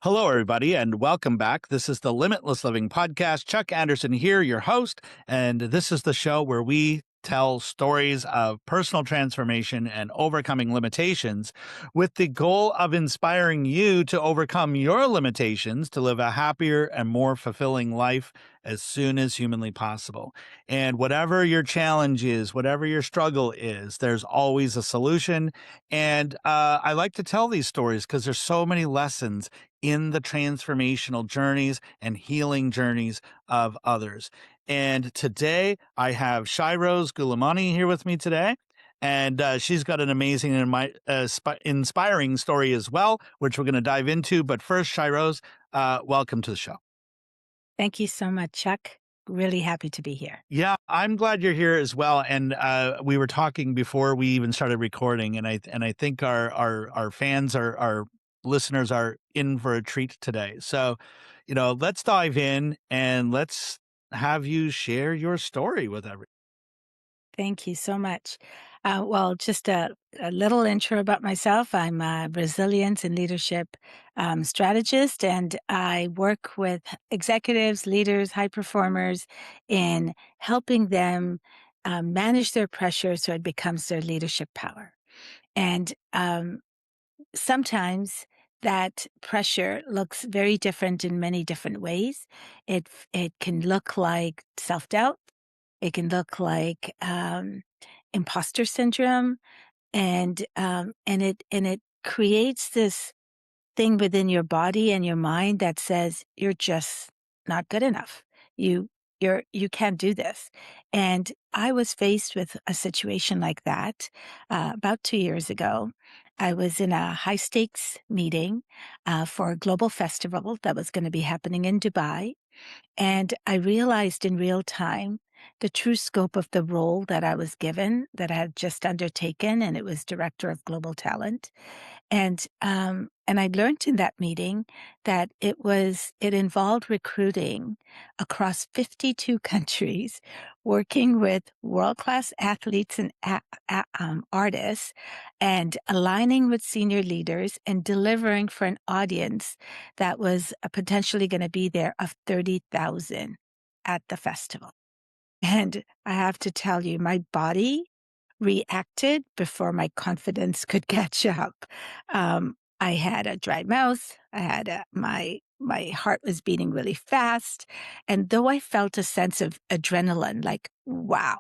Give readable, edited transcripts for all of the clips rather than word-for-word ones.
Hello, everybody, and welcome back. This is the Limitless Living Podcast. Chuck Anderson here, your host, and this is the show where we tell stories of personal transformation and overcoming limitations with the goal of inspiring you to overcome your limitations to live a happier and more fulfilling life as soon as humanly possible. And whatever your challenge is, whatever your struggle is, there's always a solution. And I like to tell these stories because there's so many lessons in the transformational journeys and healing journeys of others. And today I have Shairose Gulamani here with me today. And she's got an amazing and inspiring story as well, which we're going to dive into. But first, Shairose, welcome to the show. Thank you so much, Chuck. Really happy to be here. Yeah, I'm glad you're here as well. And we were talking before we even started recording, and I think our fans, our listeners, are in for a treat today. So, let's dive in and let's have you share your story with everyone. Thank you so much. Just a little intro about myself. I'm a resilience and leadership strategist, and I work with executives, leaders, high performers in helping them manage their pressure so it becomes their leadership power. And sometimes that pressure looks very different in many different ways. It can look like self-doubt. It can look like imposter syndrome, and it creates this thing within your body and your mind that says you're just not good enough. You can't do this. And I was faced with a situation like that about 2 years ago. I was in a high stakes meeting for a global festival that was going to be happening in Dubai. And I realized in real time the true scope of the role that I was given, that I had just undertaken, and it was Director of Global Talent. And I learned in that meeting that it involved recruiting across 52 countries, working with world-class athletes and artists, and aligning with senior leaders and delivering for an audience that was potentially going to be there of 30,000 at the festival. And I have to tell you, my body reacted before my confidence could catch up. I had a dry mouth. I had my heart was beating really fast, and though I felt a sense of adrenaline, like wow,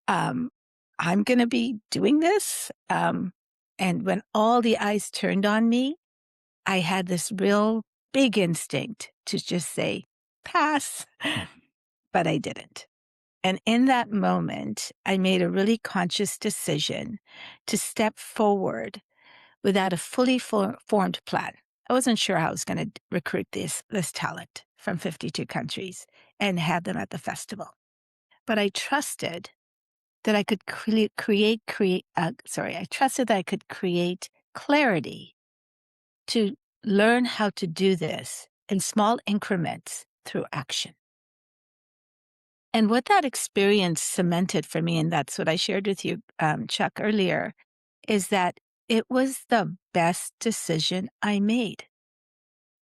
um, I'm going to be doing this. And when all the eyes turned on me, I had this real big instinct to just say pass, but I didn't. And in that moment, I made a really conscious decision to step forward without a fully formed plan. I wasn't sure how I was going to recruit this talent from 52 countries and have them at the festival. But I trusted that I could I trusted that I could create clarity to learn how to do this in small increments through action. And what that experience cemented for me, and that's what I shared with you, Chuck, earlier, is that it was the best decision I made.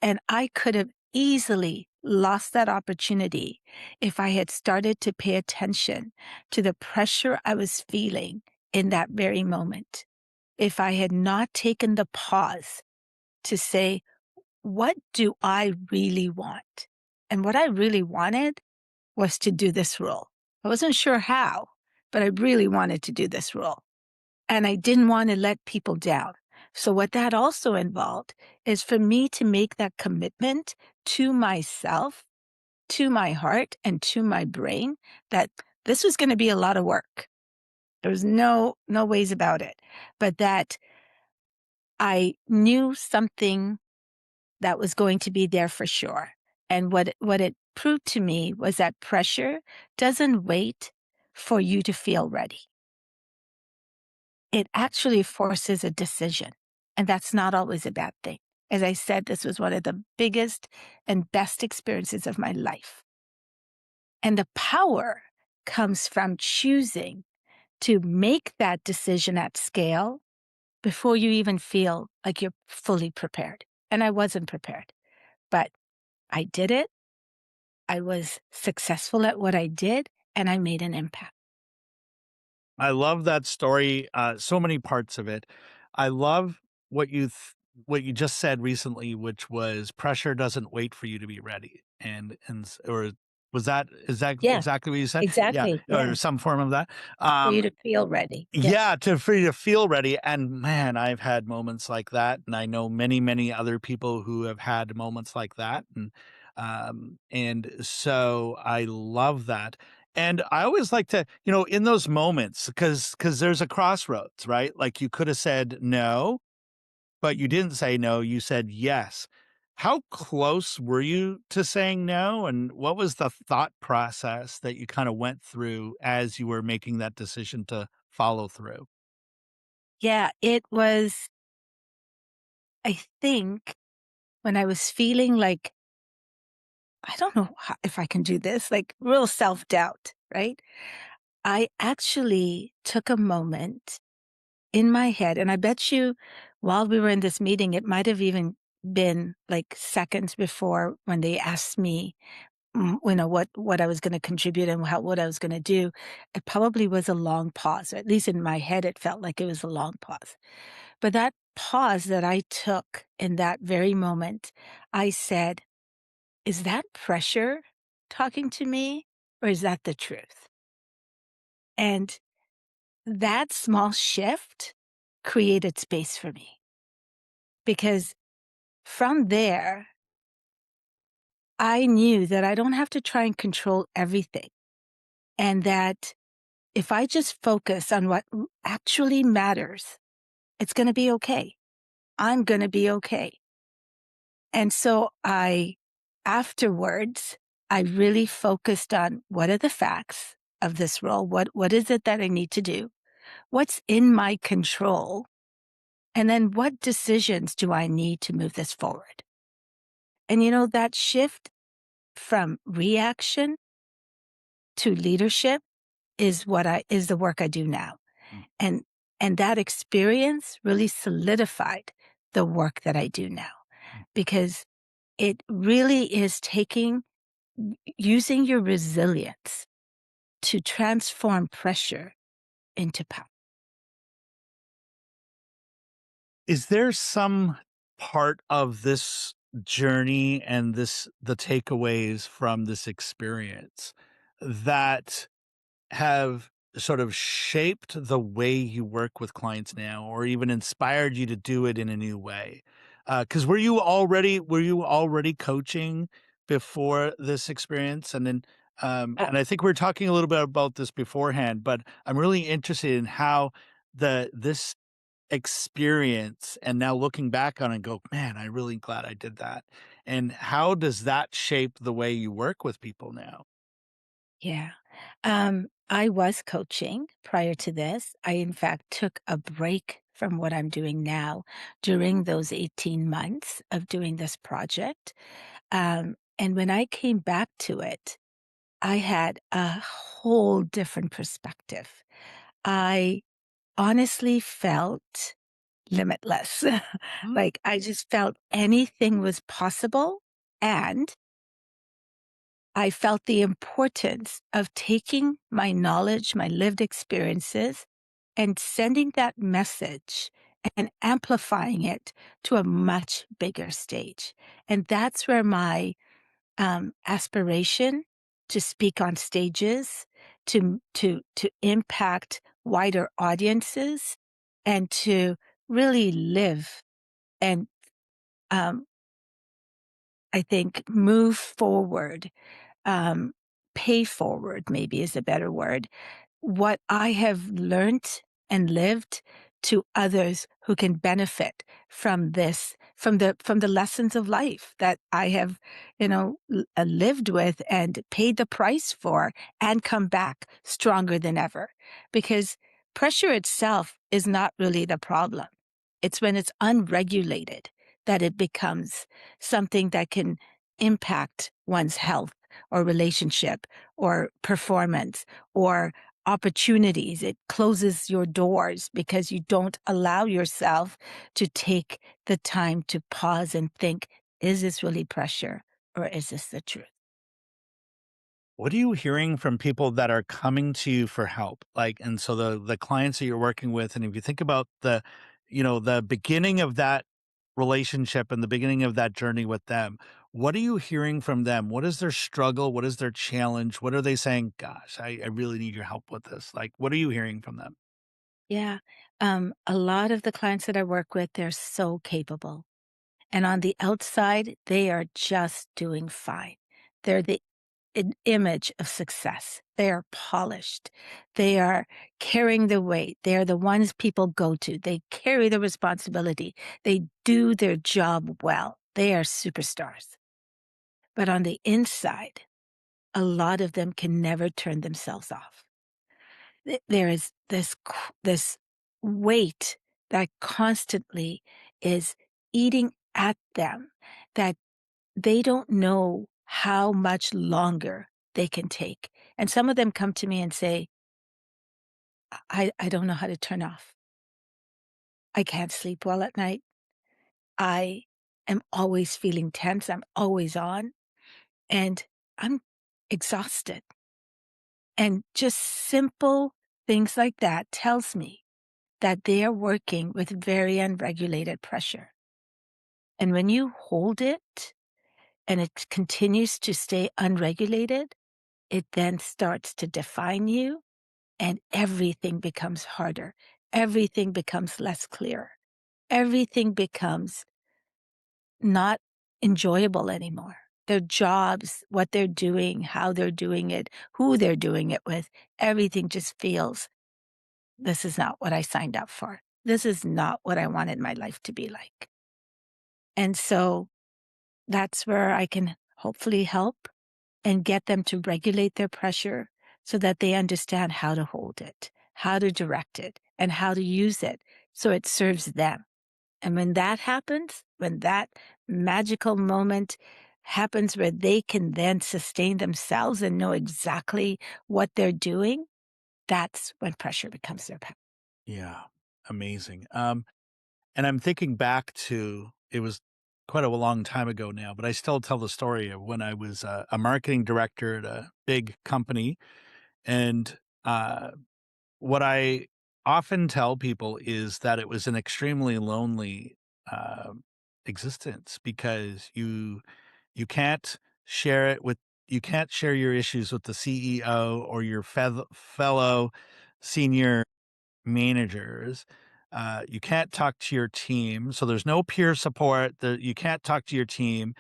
And I could have easily lost that opportunity if I had started to pay attention to the pressure I was feeling in that very moment. If I had not taken the pause to say, what do I really want? And what I really wanted was to do this role. I wasn't sure how, but I really wanted to do this role. And I didn't want to let people down. So what that also involved is for me to make that commitment to myself, to my heart, and to my brain that this was going to be a lot of work. There was no ways about it, but that I knew something that was going to be there for sure. And what it proved to me was that pressure doesn't wait for you to feel ready. It actually forces a decision. And that's not always a bad thing. As I said, this was one of the biggest and best experiences of my life. And the power comes from choosing to make that decision at scale before you even feel like you're fully prepared. and I wasn't prepared, but I did it. I was successful at what I did, and I made an impact. I love that story, so many parts of it. I love what what you just said recently, which was pressure doesn't wait for you to be ready. Or was that is that Yeah, exactly what you said? Yeah, exactly, or yeah, some form of that. for you Um, to feel ready. Yes. yeah, for you to feel ready. And man, I've had moments like that, and I know many, many other people who have had moments like that. And so I love that. And I always like to, in those moments, because there's a crossroads, right? Like you could have said no, but you didn't say no, you said yes. How close were you to saying no? And what was the thought process that you kind of went through as you were making that decision to follow through? Yeah, it was, I think, when I was feeling like, I don't know if I can do this, like real self-doubt, right? I actually took a moment in my head, and I bet you while we were in this meeting, it might have even been like seconds before when they asked me, what I was gonna contribute and what I was gonna do. It probably was a long pause, or at least in my head, it felt like it was a long pause. But that pause that I took in that very moment, I said, "Is that pressure talking to me, or is that the truth?" And that small shift created space for me, because from there, I knew that I don't have to try and control everything, and that if I just focus on what actually matters, it's gonna be okay. I'm gonna be okay. And so afterwards, I really focused on what are the facts of this role? What is it that I need to do? What's in my control? And then what decisions do I need to move this forward? And that shift from reaction to leadership is the work I do now. Mm, And and that experience really solidified the work that I do now, mm. because it really is using your resilience to transform pressure into power. Is there some part of this journey and the takeaways from this experience that have sort of shaped the way you work with clients now, or even inspired you to do it in a new way? Because were you already coaching before this experience? Uh, And I think we are talking a little bit about this beforehand, but I'm really interested in how this experience and now looking back on it and go, man, I'm really glad I did that. And how does that shape the way you work with people now? yeah. I was coaching prior to this. I, in fact, took a break from what I'm doing now during those 18 months of doing this project. And when I came back to it, I had a whole different perspective. I honestly felt limitless. Mm, Like, I just felt anything was possible, and I felt the importance of taking my knowledge, my lived experiences, and sending that message and amplifying it to a much bigger stage. And that's where my aspiration to speak on stages, to impact wider audiences, and to really live and um, I think move forward, um, pay forward maybe is a better word, what I have learned and lived to others who can benefit from this, from the lessons of life that I have, lived with and paid the price for, and come back stronger than ever. Because pressure itself is not really the problem. It's when it's unregulated that it becomes something that can impact one's health or relationship or performance or opportunities. It closes your doors because you don't allow yourself to take the time to pause and think, is this really pressure or is this the truth? What are you hearing from people that are coming to you for help? Like, and so the clients that you're working with, and if you think about the beginning of that relationship and the beginning of that journey with them, what are you hearing from them? What is their struggle? What is their challenge? What are they saying? Gosh, I really need your help with this. Like, what are you hearing from them? Yeah. A lot of the clients that I work with, they're so capable. And on the outside, they are just doing fine. They're the image of success. They are polished. They are carrying the weight. They are the ones people go to. They carry the responsibility. They do their job well. They are superstars. But on the inside, a lot of them can never turn themselves off. There is this weight that constantly is eating at them that they don't know how much longer they can take. And some of them come to me and say, I don't know how to turn off. I can't sleep well at night. I am always feeling tense. I'm always on and I'm exhausted. And just simple things like that tells me that they are working with very unregulated pressure. And when you hold it and it continues to stay unregulated, it then starts to define you and everything becomes harder. Everything becomes less clear. Everything becomes not enjoyable anymore. Their jobs, what they're doing, how they're doing it, who they're doing it with, everything just feels this is not what I signed up for. This is not what I wanted my life to be like. And so that's where I can hopefully help and get them to regulate their pressure so that they understand how to hold it, how to direct it, and how to use it so it serves them. And when that happens, when that magical moment happens where they can then sustain themselves and know exactly what they're doing, that's when pressure becomes their power. Yeah, amazing. And I'm thinking back to it was quite a long time ago now, but I still tell the story of when I was a marketing director at a big company. And what I often tell people is that it was an extremely lonely uh, existence because you can't share it with you can't share your issues with the CEO or your fellow senior managers. You can't talk to your team, so there's no peer support. You can't talk to your team.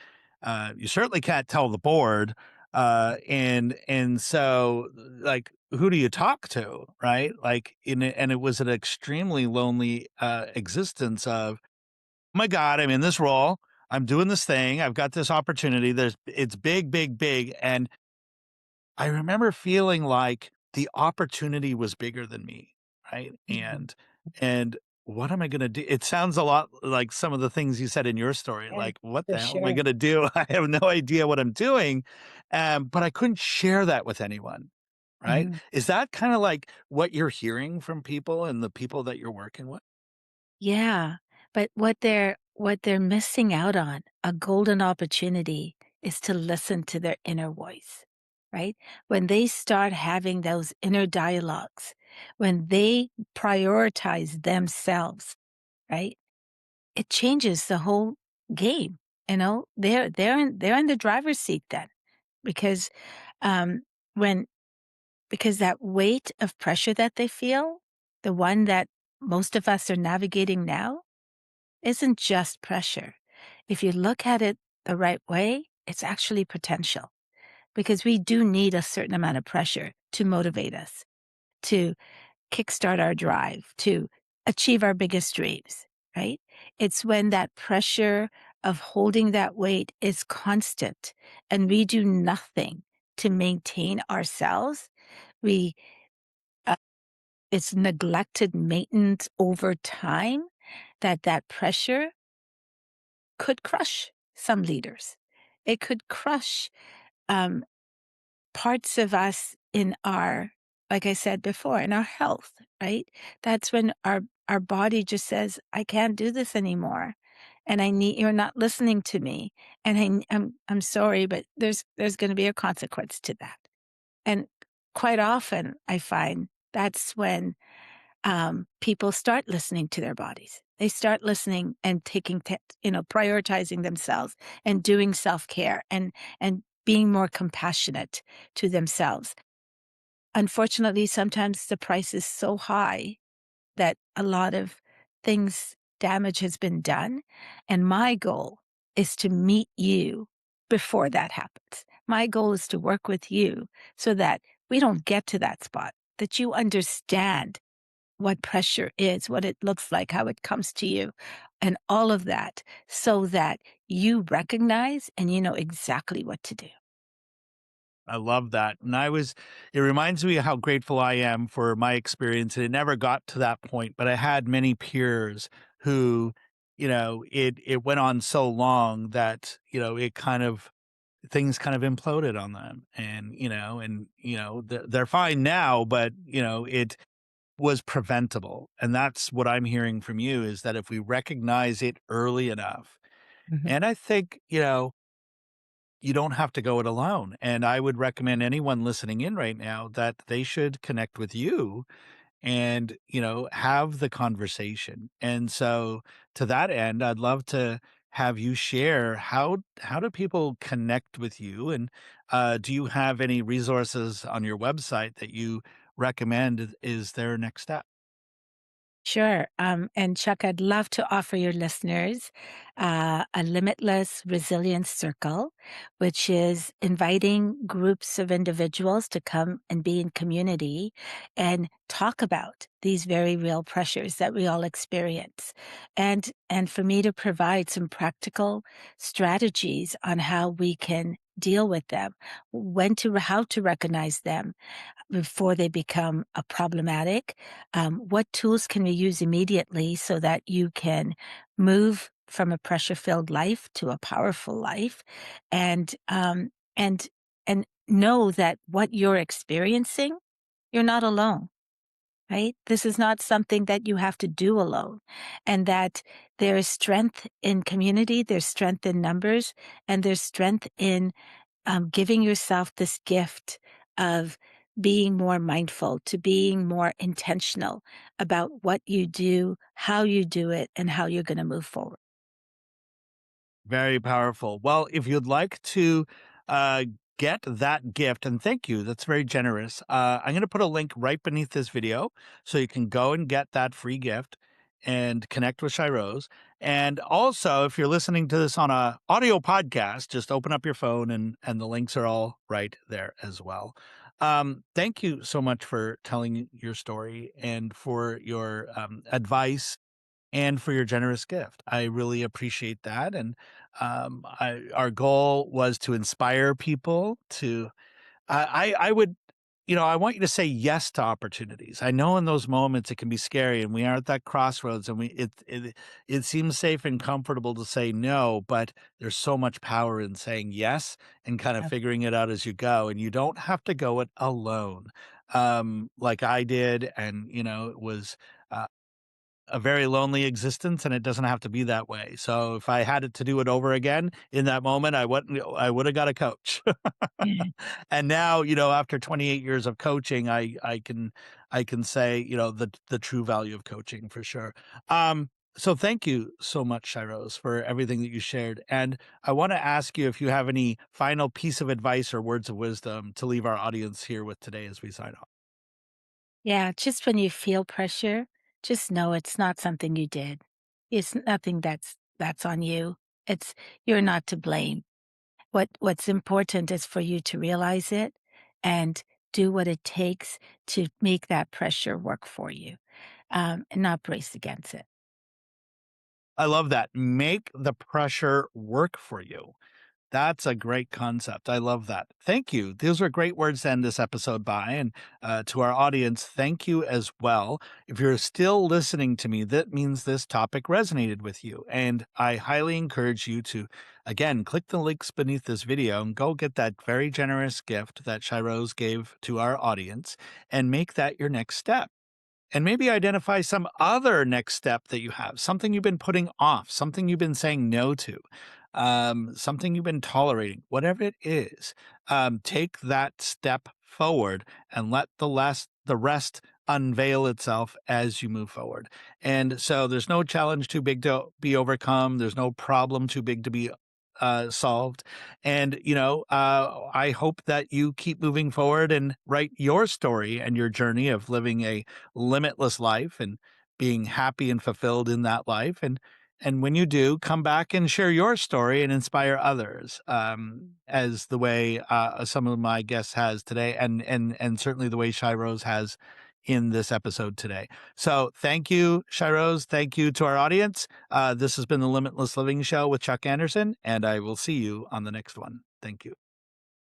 You certainly can't tell the board. And so like who do you talk to, right? Like and it was an extremely lonely existence of my God, I'm in this role. I'm doing this thing. I've got this opportunity. It's big, big, big. And I remember feeling like the opportunity was bigger than me, right? Mhm. And what am I gonna do? It sounds a lot like some of the things you said in your story, Yeah, like, "What for the hell am I sure. gonna do? I have no idea what I'm doing." But I couldn't share that with anyone, right? Mhm. Is that kinda like what you're hearing from people and the people that you're working with? Yeah, but what they're missing out on, a golden opportunity, is to listen to their inner voice, right? When they start having those inner dialogues, when they prioritize themselves, right? It changes the whole game. They're in the driver's seat then because um when because that weight of pressure that they feel, the one that most of us are navigating now, isn't just pressure. If you look at it the right way, it's actually potential because we do need a certain amount of pressure to motivate us, to kickstart our drive, to achieve our biggest dreams, right? It's when that pressure of holding that weight is constant and we do nothing to maintain ourselves. We, uh, it's neglected maintenance over time that pressure could crush some leaders. It could crush um, parts of us in our like I said before, in our health, right? That's when our body just says, "I can't do this anymore, and you're not listening to me, and I'm sorry, but there's gonna be a consequence to that." And quite often, I find that's when people start listening to their bodies. They start listening and prioritizing themselves and doing self care and being more compassionate to themselves. Unfortunately, sometimes the price is so high that a lot of damage has been done. And my goal is to meet you before that happens. My goal is to work with you so that we don't get to that spot, that you understand what pressure is, what it looks like, how it comes to you, and all of that so that you recognize and you know exactly what to do. I love that. And it reminds me of how grateful I am for my experience. And it never got to that point, but I had many peers who, it went on so long that, things kind of imploded on them. They're fine now, but, it was preventable. And that's what I'm hearing from you is that if we recognize it early enough, Mhm. and I think, you don't have to go it alone. And I would recommend anyone listening in right now that they should connect with you and, have the conversation. And so to that end, I'd love to have you share how do people connect with you and do you have any resources on your website that you recommend is their next step? Sure. And Chuck, I'd love to offer your listeners a limitless resilience circle, which is inviting groups of individuals to come and be in community and talk about these very real pressures that we all experience. And for me to provide some practical strategies on how we can deal with them, how to recognize them, before they become a problematic. What tools can we use immediately so that you can move from a pressure-filled life to a powerful life, and and and know that what you're experiencing, you're not alone. Right? This is not something that you have to do alone, and that there is strength in community, there's strength in numbers, and there's strength in giving yourself this gift of being more mindful, to being more intentional about what you do, how you do it, and how you're going to move forward. Very powerful. Well, if you'd like to uh, get that gift, and thank you, that's very generous. I'm going to put a link right beneath this video so you can go and get that free gift and connect with Shairose. And also, if you're listening to this on a audio podcast, just open up your phone and the links are all right there as well. Thank you so much for telling your story and for your advice and for your generous gift. I really appreciate that. And our goal was to inspire people to. I would, I want you to say yes to opportunities. I know in those moments it can be scary, and we are at that crossroads, and it seems safe and comfortable to say no, but there's so much power in saying yes and kind of Yep. figuring it out as you go, and you don't have to go it alone, like I did, and it was. A very lonely existence, and it doesn't have to be that way. So if I had it to do it over again in that moment, I would have got a coach. And now, after 28 years of coaching, I can say, the true value of coaching for sure. So thank you so much, Shiros, for everything that you shared. And I want to ask you if you have any final piece of advice or words of wisdom to leave our audience here with today as we sign off. Yeah, just when you feel pressure, just know it's not something you did. It's nothing that's on you. It's You're not to blame. What's important is for you to realize it and do what it takes to make that pressure work for you, and not brace against it. I love that. Make the pressure work for you. That's a great concept. I love that. Thank you. Those are great words to end this episode by. And to our audience, thank you as well. If you're still listening to me, that means this topic resonated with you. And I highly encourage you to, again, click the links beneath this video and go get that very generous gift that Shairose gave to our audience and make that your next step. And maybe identify some other next step that you have, something you've been putting off, something you've been saying no to, something you've been tolerating, whatever it is. Take that step forward and let the rest unveil itself as you move forward. And so there's no challenge too big to be overcome. There's no problem too big to be solved. And, I hope that you keep moving forward and write your story and your journey of living a limitless life and being happy and fulfilled in that life. And when you do, come back and share your story and inspire others, as the way some of my guests has today, and certainly the way Shairose has in this episode today. So thank you, Shairose. Thank you to our audience. This has been the Limitless Living Show with Chuck Anderson, and I will see you on the next one. Thank you.